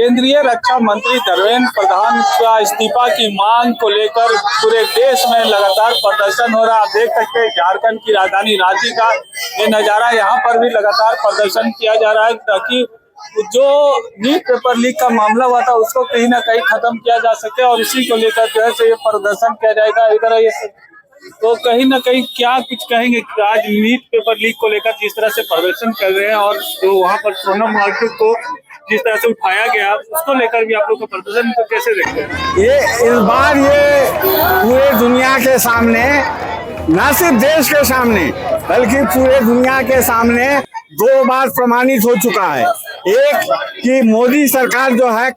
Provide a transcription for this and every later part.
केंद्रीय रक्षा मंत्री धर्मेंद्र प्रधान का इस्तीफा की मांग को लेकर पूरे देश में लगातार प्रदर्शन हो रहा है। आप देख सकते हैं झारखंड की राजधानी रांची का ये नजारा, यहाँ पर भी लगातार प्रदर्शन किया जा रहा है ताकि जो नीट पेपर लीक का मामला हुआ था उसको कहीं ना कहीं खत्म किया जा सके और इसी को लेकर जो है सो ये प्रदर्शन किया जाएगा। इधर ये तो कहीं ना कहीं क्या कुछ कहेंगे आज नीट पेपर लीक को लेकर जिस तरह से प्रदर्शन कर रहे हैं और जो वहाँ पर सोनम वांगचुक को जिस तरह से उठाया गया उसको लेकर भी आप लोग का प्रदर्शन तो कैसे देखते हैं? ये इस बार ये पूरे दुनिया के सामने, न सिर्फ देश के सामने बल्कि पूरे दुनिया के सामने दो बार प्रमाणित हो चुका है। एक कि मोदी सरकार जो है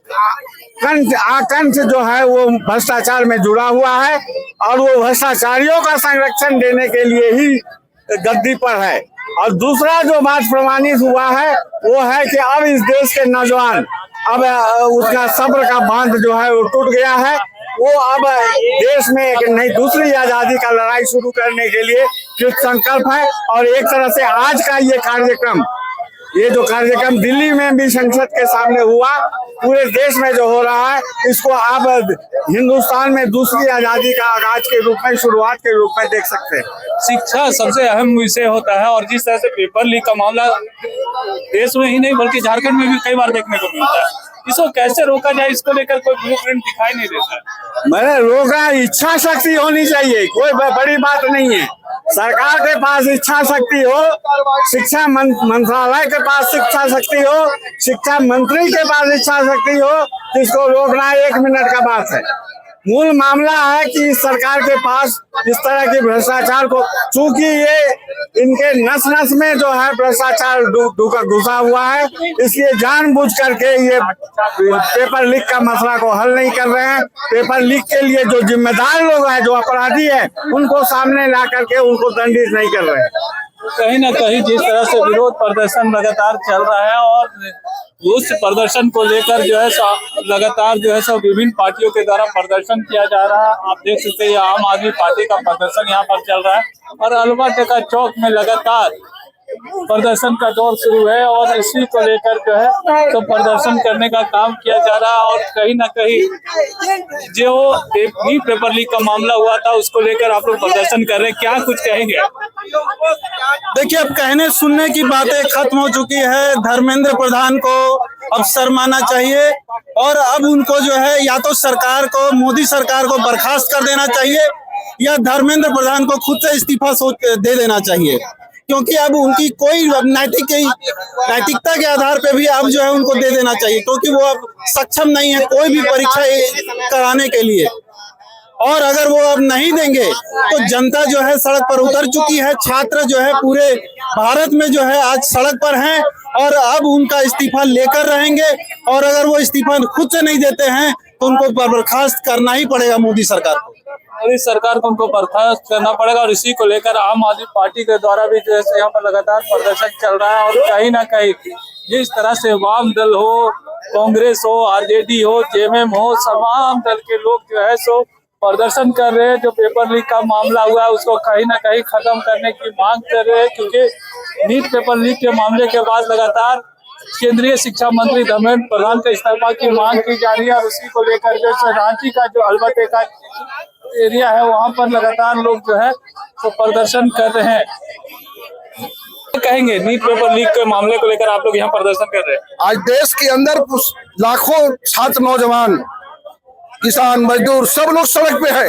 आकंठ जो है वो भ्रष्टाचार में जुड़ा हुआ है और वो भ्रष्टाचारियों का संरक्षण देने के लिए ही गद्दी पर है। और दूसरा जो बात प्रमाणित हुआ है वो है कि अब इस देश के नौजवान अब उसका सब्र का बांध जो है वो टूट गया है। वो अब देश में एक नई दूसरी आजादी का लड़ाई शुरू करने के लिए कृत संकल्प है। और एक तरह से आज का ये जो कार्यक्रम दिल्ली में भी संसद के सामने हुआ, पूरे देश में जो हो रहा है, इसको आप हिंदुस्तान में दूसरी आजादी का आगाज के रूप में, शुरुआत के रूप में देख सकते हैं। शिक्षा सबसे अहम विषय होता है और जिस तरह से पेपर लीक का मामला देश में ही नहीं बल्कि झारखंड में भी कई बार देखने को मिलता है, इसको कैसे रोका जाए इसको लेकर कोई ब्लूप्रिंट दिखाई नहीं देता। मैंने रोका, इच्छा शक्ति होनी चाहिए, कोई बड़ी बात नहीं है। सरकार के पास इच्छा शक्ति हो, शिक्षा मंत्रालय के पास इच्छा शक्ति हो, शिक्षा मंत्री के पास इच्छा शक्ति हो, तो इसको रोकना 1 मिनट का बात है। मूल मामला है कि सरकार के पास इस तरह के भ्रष्टाचार को, चूंकि ये इनके नस नस में जो है भ्रष्टाचार घुसा हुआ है, इसलिए जानबूझ करके ये पेपर लीक का मसला को हल नहीं कर रहे हैं। पेपर लीक के लिए जो जिम्मेदार लोग हैं, जो अपराधी हैं, उनको सामने ला करके उनको दंडित नहीं कर रहे हैं। कहीं ना कहीं जिस तरह से विरोध प्रदर्शन लगातार चल रहा है और उस प्रदर्शन को लेकर जो है लगातार जो है सब विभिन्न पार्टियों के द्वारा प्रदर्शन किया जा रहा है। आप देख सकते हैं आम आदमी पार्टी का प्रदर्शन यहाँ पर चल रहा है और अलवा टेका चौक में लगातार प्रदर्शन का दौर शुरू है और इसी को लेकर जो है तो प्रदर्शन करने का काम किया जा रहा है। और कहीं ना कहीं जो नीट पेपर लीक का मामला हुआ था उसको लेकर आप लोग प्रदर्शन कर रहे हैं, क्या कुछ कहेंगे? देखिए, अब कहने सुनने की बातें खत्म हो चुकी है। धर्मेंद्र प्रधान को अब शर्माना चाहिए और अब उनको जो है या तो सरकार को, मोदी सरकार को बर्खास्त कर देना चाहिए या धर्मेंद्र प्रधान को खुद से इस्तीफा दे देना चाहिए, क्योंकि अब उनकी कोई नैतिकता के आधार पे भी अब जो है उनको दे देना चाहिए, क्योंकि वो अब सक्षम नहीं है कोई भी परीक्षा कराने के लिए। और अगर वो अब नहीं देंगे तो जनता जो है सड़क पर उतर चुकी है। छात्र जो है पूरे भारत में जो है आज सड़क पर हैं और अब उनका इस्तीफा लेकर रहेंगे। और अगर वो इस्तीफा खुद से नहीं देते हैं तो उनको बर्खास्त करना ही पड़ेगा मोदी सरकार को। मोदी सरकार को उनको बर्खास्त करना पड़ेगा और इसी को लेकर आम आदमी पार्टी के द्वारा भी जो है यहाँ पर लगातार प्रदर्शन चल रहा है। और कहीं ना कहीं जिस तरह से वाम दल हो, कांग्रेस हो, आरजेडी हो, जेएमएम हो, तमाम दल के लोग जो है सो प्रदर्शन कर रहे हैं। जो पेपर लीक का मामला हुआ है उसको कहीं ना कहीं खत्म करने की मांग कर रहे हैं, क्योंकि नीट पेपर लीक के मामले के बाद लगातार केंद्रीय शिक्षा मंत्री धर्मेंद्र प्रधान का इस्तीफा की मांग की जा रही है। और उसी को लेकर जो रांची का जो अलबटे का एरिया है वहां पर लगातार लोग जो है तो प्रदर्शन कर रहे हैं। कहेंगे नीट पेपर लीक के मामले को लेकर आप लोग यहाँ प्रदर्शन कर रहे हैं। आज देश के अंदर लाखों छात्र, नौजवान, किसान, मजदूर सब लोग सड़क पे है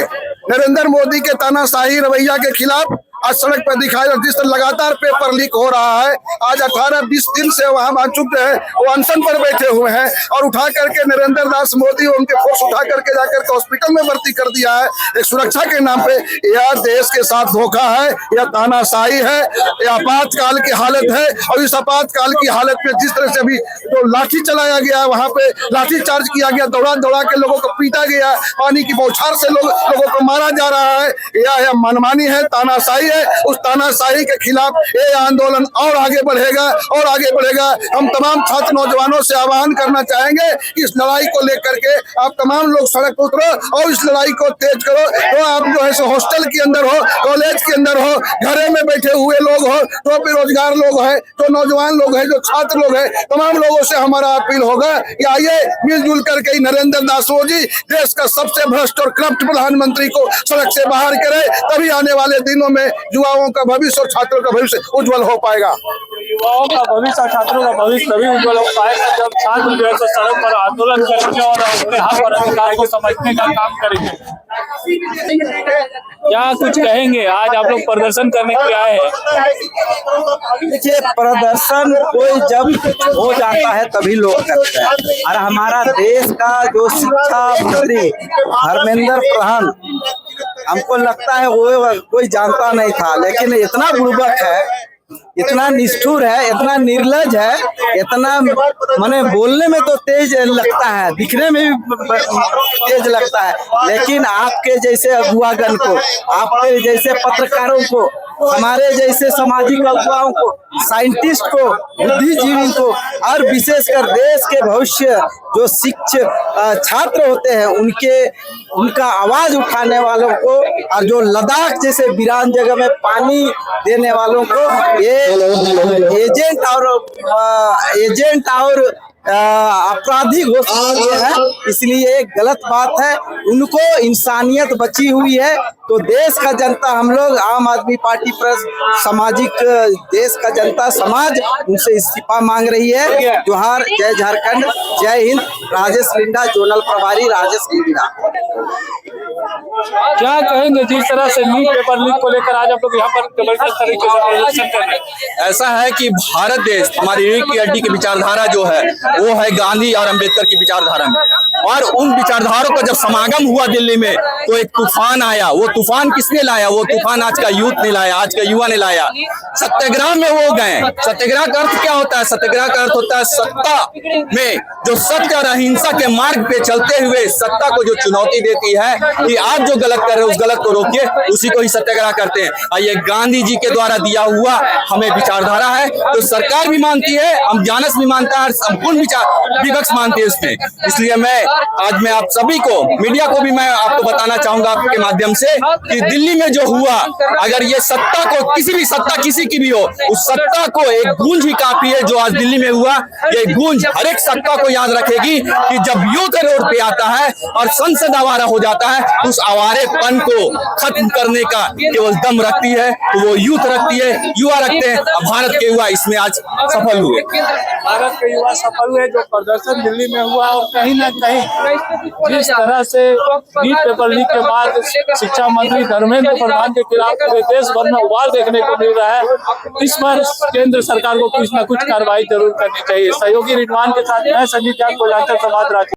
नरेंद्र मोदी के तानाशाही रवैया के खिलाफ। आज सड़क पर दिखाई जिस तरह लगातार पेपर लीक हो रहा है। आज 18-20 दिन से वहां वांगचुक है वो अनशन पर बैठे हुए हैं और उठा करके नरेंद्र दास मोदी उनके फोर्स उठा करके जाकर के हॉस्पिटल में भर्ती कर दिया है एक सुरक्षा के नाम पे। यह देश के साथ धोखा है, यह तानाशाही है, यह आपातकाल की हालत है। और इस आपातकाल की हालत में जिस तरह से अभी जो लाठी चलाया गया, वहां पे लाठी चार्ज किया गया, दौड़ा दौड़ा के लोगों को पीटा गया, पानी की बौछार से लोगों को मारा जा रहा है, यह मनमानी है, तानाशाही है उस तानाशाही के खिलाफ ये आंदोलन और आगे बढ़ेगा और आगे बढ़ेगा। हम तमाम छात्र नौजवानों से आह्वान करना चाहेंगे कि इस लड़ाई को लेकर के आप तमाम लोग सड़क पर उतरो और इस लड़ाई को तेज करो। तो आप जो है हॉस्टल के अंदर हो, कॉलेज के अंदर हो, घरे में बैठे हुए लोग हो, तो बेरोजगार लोग हैं, जो नौजवान लोग हैं, जो छात्र लोग हैं, तमाम लोगों से हमारा अपील होगा कि आइए मिलजुल करके नरेंद्र दास मोदी देश का सबसे भ्रष्ट और करप्ट प्रधानमंत्री को सड़क से बाहर करे, तभी आने वाले दिनों में युवाओं का भविष्य और छात्रों का भविष्य उज्जवल हो पाएगा। युवाओं का भविष्य और छात्रों का भविष्य तभी उज्जवल हो पाएगा जब छात्र जो है तो सड़क पर आंदोलन करेंगे और अपने हक और अधिकार को समझने का काम करेंगे। क्या कुछ कहेंगे? आज आप लोग प्रदर्शन करने के लिए आए हैं। देखिए, प्रदर्शन कोई जब हो जाता है तभी लोग करते हैं, और हमारा देश का जो शिक्षा मंत्री धर्मेंद्र प्रधान, हमको लगता है वो कोई जानता नहीं था, लेकिन इतना बुड़बक है, इतना निष्ठुर है, इतना निर्लज है, इतना माने बोलने में तो तेज लगता है, दिखने में भी तेज लगता है, लेकिन आपके जैसे अगुवागण को, आपके जैसे पत्रकारों को, हमारे जैसे सामाजिक अगुवाओं को, साइंटिस्ट को, बुद्धिजीवी को, और विशेषकर देश के भविष्य जो शिक्षक छात्र होते हैं उनका आवाज उठाने वालों को, और जो लद्दाख जैसे वीरान जगह में पानी देने वालों को ये एजेंट और अपराधी घोषित किए हैं, इसलिए एक गलत बात है। उनको इंसानियत बची हुई है तो देश का जनता, हम लोग आम आदमी पार्टी पर सामाजिक देश का जनता समाज उनसे इस्तीफा मांग रही है। जोहार, जय झारखंड, जय हिंद। राजेश लिंडा, जोनल प्रभारी राजेश लिंडा। क्या कहेंगे जिस तरह से नीट पेपर लीक को लेकर आज आप लोग यहाँ पर जबरदस्त तरीके से प्रदर्शन कर रहे हैं? ऐसा है कि भारत देश, हमारी रीढ़ की हड्डी की विचारधारा जो है वो है गांधी और अंबेडकर की विचारधारा में, और उन विचारधारों का जब समागम हुआ दिल्ली में तो एक तूफान आया। वो तूफान किसने लाया? वो तूफान आज का यूथ ने लाया, आज का युवा ने लाया। सत्याग्रह में वो गए। सत्याग्रह का अर्थ क्या होता है? सत्याग्रह का अर्थ होता है सत्ता में जो सत्य और अहिंसा के मार्ग पे चलते हुए सत्ता को जो चुनौती देती है कि आप जो गलत कर रहे हो उस गलत को रोकिए, उसी को ही सत्याग्रह करते हैं। और ये गांधी जी के द्वारा दिया हुआ हमें विचारधारा है जो सरकार भी मानती है, हम जानस भी मानता है, संपूर्ण विचार विपक्ष मानती है उसमें। इसलिए आज मैं आप सभी को, मीडिया को भी मैं आपको बताना चाहूंगा आपके माध्यम से कि दिल्ली में जो हुआ, अगर ये सत्ता को, किसी भी सत्ता किसी की भी हो, उस सत्ता को एक गूंज ही काफी है जो आज दिल्ली में हुआ। ये गूंज हर एक सत्ता को याद रखेगी कि जब यूथ रोड पे आता है और संसद आवारा हो जाता है तो उस आवारेपन को खत्म करने का केवल दम रखती है तो वो यूथ रखती है, युवा रखते हैं। और भारत के युवा इसमें आज सफल हुए। भारत के युवा सफल हुए जो प्रदर्शन दिल्ली में हुआ, और कहीं ना कहीं जिस तरह से नीट पेपर लीक के बाद शिक्षा मंत्री धर्मेंद्र प्रधान के खिलाफ पूरे देश भर में उबाल देखने को मिल रहा है, इस पर केंद्र सरकार को कुछ न कुछ कार्रवाई जरूर करनी चाहिए। सहयोगी रिजवान के साथ मैं संजीव, समाज।